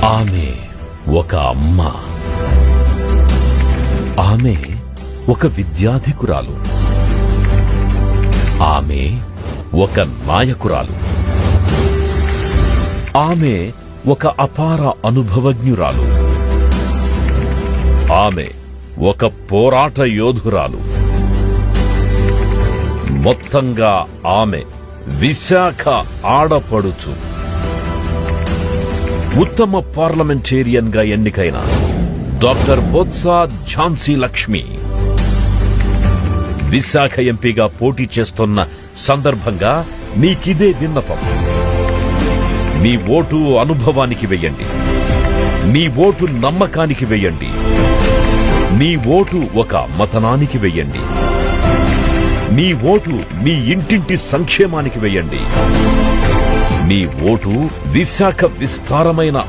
ఆమె ఒక అమ్మ. ఆమె ఒక విద్యాధికురాలు. ఆమె ఒక నాయకురాలు. ఆమె ఒక అపార అనుభవజ్ఞురాలు. ఆమె ఒక పోరాట యోధురాలు. మొత్తంగా ఆమె విశాఖ ఆడపడుచు. ఉత్తమ పార్లమెంటేరియన్ గా ఎన్నికైన డాక్టర్ బొత్స ఝాన్సీ లక్ష్మి విశాఖ ఎంపీగా పోటీ చేస్తున్న సందర్భంగా మీకిదే విన్నపం. మీ ఓటు అనుభవానికి వెయ్యండి. మీ ఓటు నమ్మకానికి వెయ్యండి. మీ ఓటు ఒక మతనానికి వెయ్యండి. మీ ఓటు మీ ఇంటింటి సంక్షేమానికి వెయ్యండి. మీ ఓటు విశాఖ విస్తారమైన